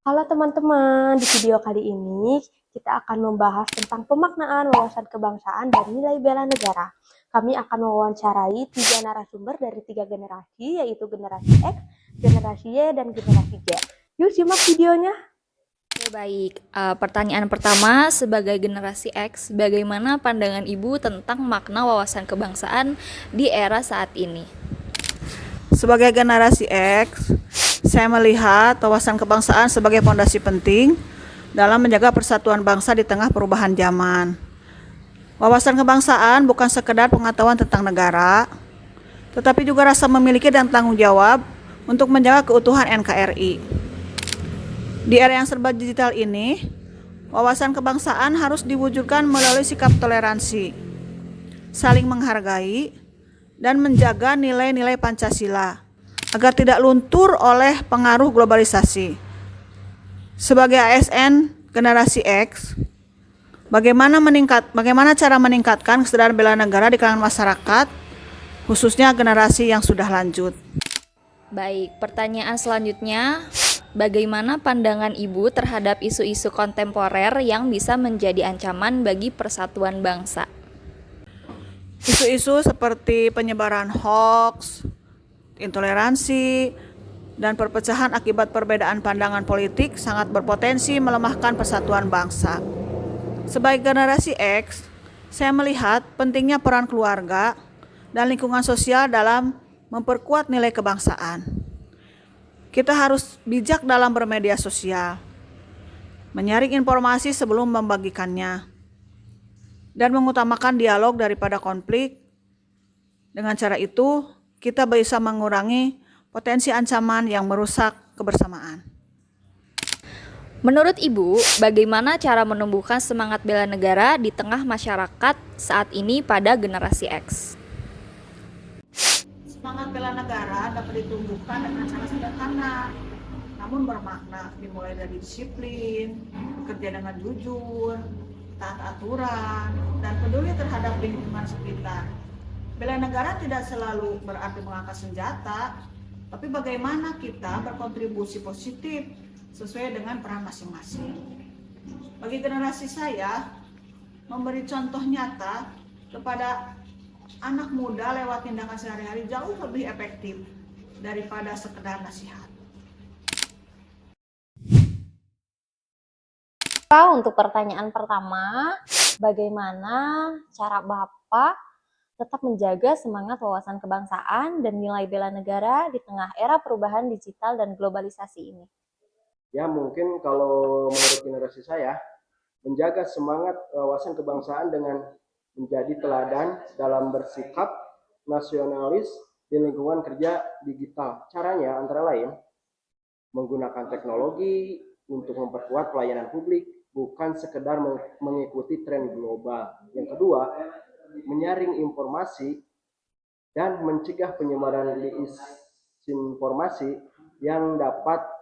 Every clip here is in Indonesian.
Halo teman-teman, di video kali ini kita akan membahas tentang pemaknaan wawasan kebangsaan dan nilai bela negara. Kami akan mewawancarai 3 narasumber dari 3 generasi, yaitu generasi X, generasi Y, dan generasi Z. Yuk simak videonya. Oke, baik. Pertanyaan pertama, sebagai generasi X, bagaimana pandangan Ibu tentang makna wawasan kebangsaan di era saat ini? Sebagai generasi X, saya melihat wawasan kebangsaan sebagai fondasi penting dalam menjaga persatuan bangsa di tengah perubahan zaman. Wawasan kebangsaan bukan sekedar pengetahuan tentang negara, tetapi juga rasa memiliki dan tanggung jawab untuk menjaga keutuhan NKRI. Di era yang serba digital ini, wawasan kebangsaan harus diwujudkan melalui sikap toleransi, saling menghargai, dan menjaga nilai-nilai Pancasila agar tidak luntur oleh pengaruh globalisasi. Sebagai ASN generasi X, bagaimana cara meningkatkan kesadaran bela negara di kalangan masyarakat, khususnya generasi yang sudah lanjut? Baik, pertanyaan selanjutnya, bagaimana pandangan Ibu terhadap isu-isu kontemporer yang bisa menjadi ancaman bagi persatuan bangsa? Isu-isu seperti penyebaran hoax, intoleransi, dan perpecahan akibat perbedaan pandangan politik sangat berpotensi melemahkan persatuan bangsa. Sebagai generasi X, saya melihat pentingnya peran keluarga dan lingkungan sosial dalam memperkuat nilai kebangsaan. Kita harus bijak dalam bermedia sosial, menyaring informasi sebelum membagikannya, dan mengutamakan dialog daripada konflik. Dengan cara itu, kita bisa mengurangi potensi ancaman yang merusak kebersamaan. Menurut Ibu, bagaimana cara menumbuhkan semangat bela negara di tengah masyarakat saat ini pada generasi X? Semangat bela negara dapat ditumbuhkan dengan cara sederhana, namun bermakna, dimulai dari disiplin, bekerja dengan jujur, taat aturan, dan peduli terhadap lingkungan sekitar. Bela negara tidak selalu berarti mengangkat senjata, tapi bagaimana kita berkontribusi positif sesuai dengan peran masing-masing. Bagi generasi saya, memberi contoh nyata kepada anak muda lewat tindakan sehari-hari jauh lebih efektif daripada sekedar nasihat. Untuk pertanyaan pertama, bagaimana cara Bapak tetap menjaga semangat wawasan kebangsaan dan nilai bela negara di tengah era perubahan digital dan globalisasi ini? Ya mungkin kalau menurut generasi saya, menjaga semangat wawasan kebangsaan dengan menjadi teladan dalam bersikap nasionalis di lingkungan kerja digital. Caranya antara lain menggunakan teknologi untuk memperkuat pelayanan publik, bukan sekedar mengikuti tren global. Yang kedua, menyaring informasi dan mencegah penyebaran disinformasi yang dapat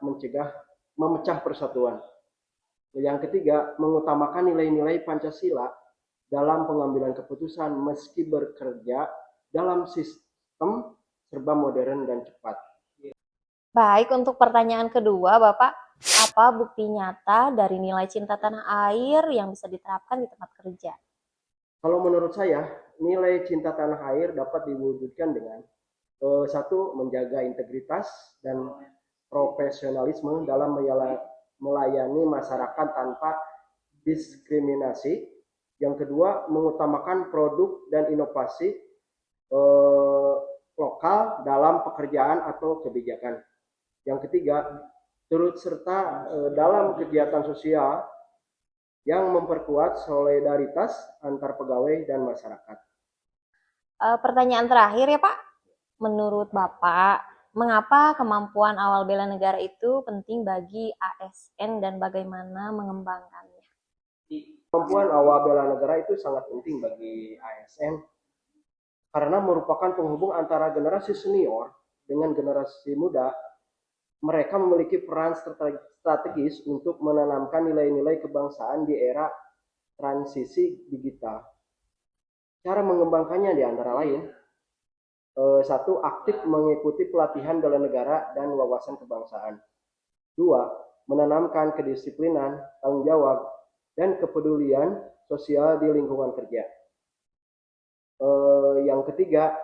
memecah persatuan. Yang ketiga, mengutamakan nilai-nilai Pancasila dalam pengambilan keputusan meski bekerja dalam sistem serba modern dan cepat. Baik, untuk pertanyaan kedua, Bapak, apa bukti nyata dari nilai cinta tanah air yang bisa diterapkan di tempat kerja? Kalau menurut saya, nilai cinta tanah air dapat diwujudkan dengan satu, menjaga integritas dan profesionalisme dalam melayani masyarakat tanpa diskriminasi. Yang kedua, mengutamakan produk dan inovasi lokal dalam pekerjaan atau kebijakan. Yang ketiga, turut serta dalam kegiatan sosial yang memperkuat solidaritas antar pegawai dan masyarakat. Pertanyaan terakhir ya Pak, menurut Bapak, mengapa kemampuan awal bela negara itu penting bagi ASN dan bagaimana mengembangkannya? Kemampuan awal bela negara itu sangat penting bagi ASN karena merupakan penghubung antara generasi senior dengan generasi muda. Mereka memiliki peran strategis untuk menanamkan nilai-nilai kebangsaan di era transisi digital. Cara mengembangkannya di antara lain, satu, aktif mengikuti pelatihan bela negara dan wawasan kebangsaan. Dua, menanamkan kedisiplinan, tanggung jawab, dan kepedulian sosial di lingkungan kerja. Yang ketiga,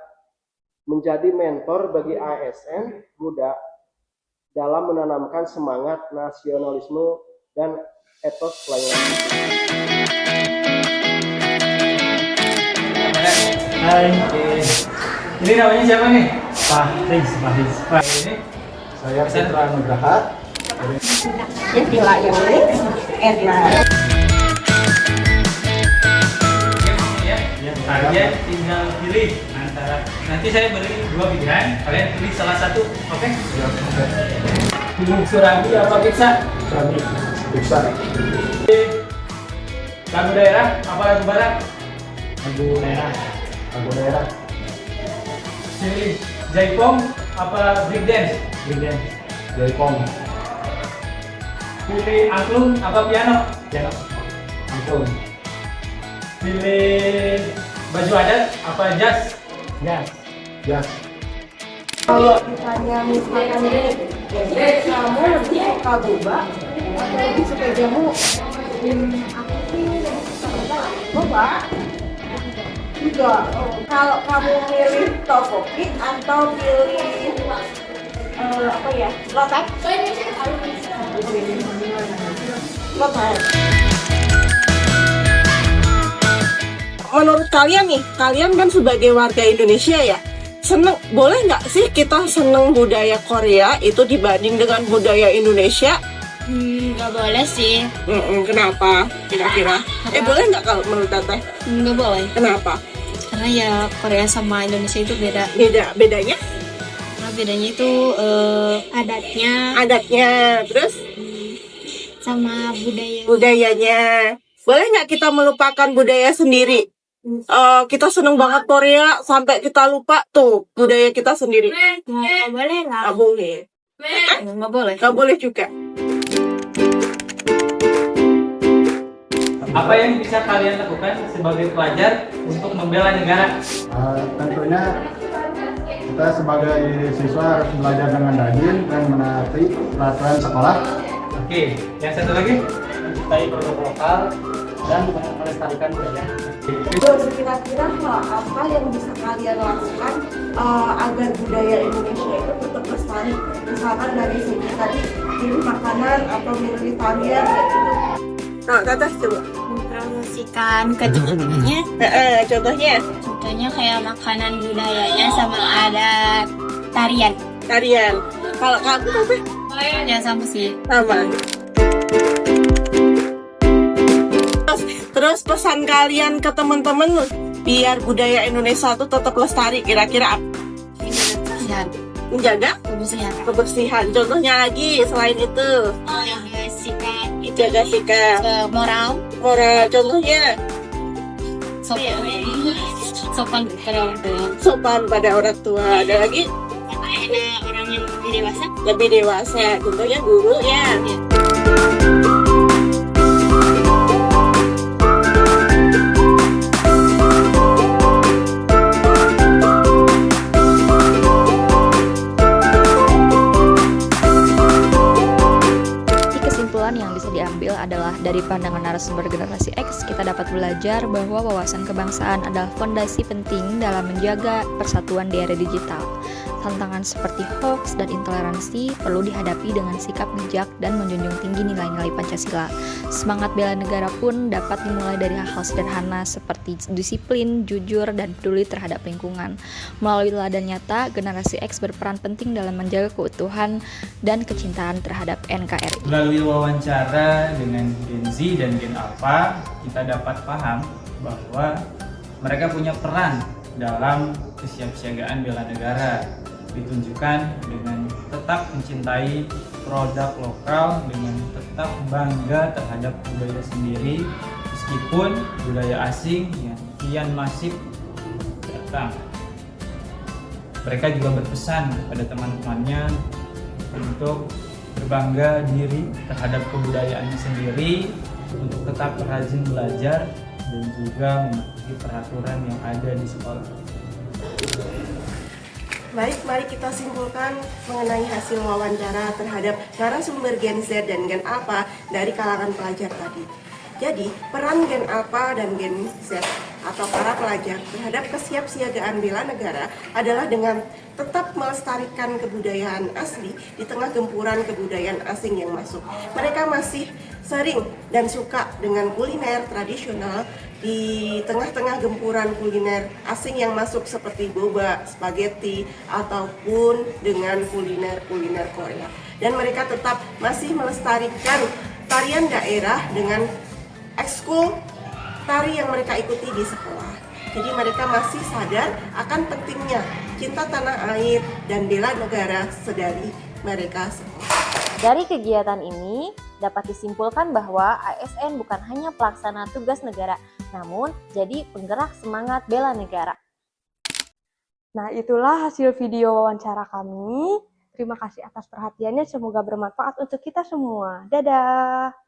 menjadi mentor bagi ASN muda dalam menanamkan semangat nasionalisme dan etos pelayanan. Hai. Ini namanya siapa nih? Fahriz. Ini Saya Putra Nugraha. ya. Kalian tinggal pilih antara, nanti saya beri 2 pilihan, kalian pilih salah satu, oke? Pilih Surabi apa Pizza? Surabi. Pizza. Lagu daerah apa lagu barat? Lagu daerah. Pilih Jaipong apa breakdance? Jaipong. Pilih angklung apa piano? Angklung. Pilih baju adat apa jazz? Jas. Kalau misalkan ini, kamu lebih suka boba atau lebih suka jamu? Aku sih boba. Juga. Kalau kamu milih topoki atau pilih lotek? Lotek. Menurut kalian nih, kalian kan sebagai warga Indonesia ya, boleh nggak sih kita seneng budaya Korea itu dibanding dengan budaya Indonesia? Nggak boleh sih. Kenapa? Kira-kira? Boleh nggak kalau menurut Teteh? Nggak boleh. Kenapa? Karena ya Korea sama Indonesia itu beda. Bedanya? Karena bedanya itu Adatnya, terus sama budayanya. Boleh nggak kita melupakan budaya sendiri? Kita seneng banget Korea sampai kita lupa tuh budaya kita sendiri. nggak boleh lah. Nggak boleh. Nggak boleh. Nggak boleh juga. Apa yang bisa kalian lakukan sebagai pelajar untuk membela negara? Tentunya kita sebagai siswa harus belajar dengan rajin dan menaati peraturan sekolah. Oke, yang satu lagi? Mencintai produk lokal dan melestarikan budaya. Kira-kira apa yang bisa kalian lakukan agar budaya Indonesia itu tetap lestari? Misalkan dari segi tadi pilih makanan atau milih tarian kayak gitu. Nah, Teteh coba. Mempromosikan keturutannya. Contohnya? Contohnya kayak makanan budayanya sama ada tarian. Kalau kamu Teteh? Ya sama sih. Sama. Terus pesan kalian ke teman-teman biar budaya Indonesia itu tetap lestari, kira-kira apa? Kebersihan. Menjaga kebersihan. Contohnya lagi selain itu, jaga sikap, Moral. Contohnya Sopan pada orang tua. sopan pada orang tua. Ada lagi Ada orang yang lebih dewasa. lebih dewasa. Contohnya guru ya. Yang bisa diambil adalah dari pandangan narasumber generasi X, kita dapat belajar bahwa wawasan kebangsaan adalah fondasi penting dalam menjaga persatuan di era digital. Tantangan seperti hoax dan intoleransi perlu dihadapi dengan sikap bijak dan menjunjung tinggi nilai-nilai Pancasila. Semangat bela negara pun dapat dimulai dari hal-hal sederhana seperti disiplin, jujur, dan peduli terhadap lingkungan. Melalui teladan nyata, generasi X berperan penting dalam menjaga keutuhan dan kecintaan terhadap NKRI. Melalui wawancara dengan Gen Z dan Gen Alpha, kita dapat paham bahwa mereka punya peran dalam kesiapsiagaan bela negara, ditunjukkan dengan tetap mencintai produk lokal, dengan tetap bangga terhadap budaya sendiri meskipun budaya asing yang kian masif datang. Mereka juga berpesan kepada teman-temannya untuk berbangga diri terhadap kebudayaannya sendiri, untuk tetap rajin belajar dan juga mematuhi peraturan yang ada di sekolah. Baik, mari kita simpulkan mengenai hasil wawancara terhadap narasumber Gen Z dan Gen Alpha dari kalangan pelajar tadi. Jadi, peran Gen Alpha dan Gen Z atau para pelajar terhadap kesiapsiagaan bela negara adalah dengan tetap melestarikan kebudayaan asli di tengah gempuran kebudayaan asing yang masuk. Mereka masih sering dan suka dengan kuliner tradisional di tengah-tengah gempuran kuliner asing yang masuk seperti boba, spaghetti, ataupun dengan kuliner-kuliner Korea. Dan mereka tetap masih melestarikan tarian daerah dengan ekskul tari yang mereka ikuti di sekolah. Jadi mereka masih sadar akan pentingnya cinta tanah air dan bela negara sedari mereka sekolah. Dari kegiatan ini, dapat disimpulkan bahwa ASN bukan hanya pelaksana tugas negara, namun jadi penggerak semangat bela negara. Nah, itulah hasil video wawancara kami. Terima kasih atas perhatiannya, semoga bermanfaat untuk kita semua. Dadah!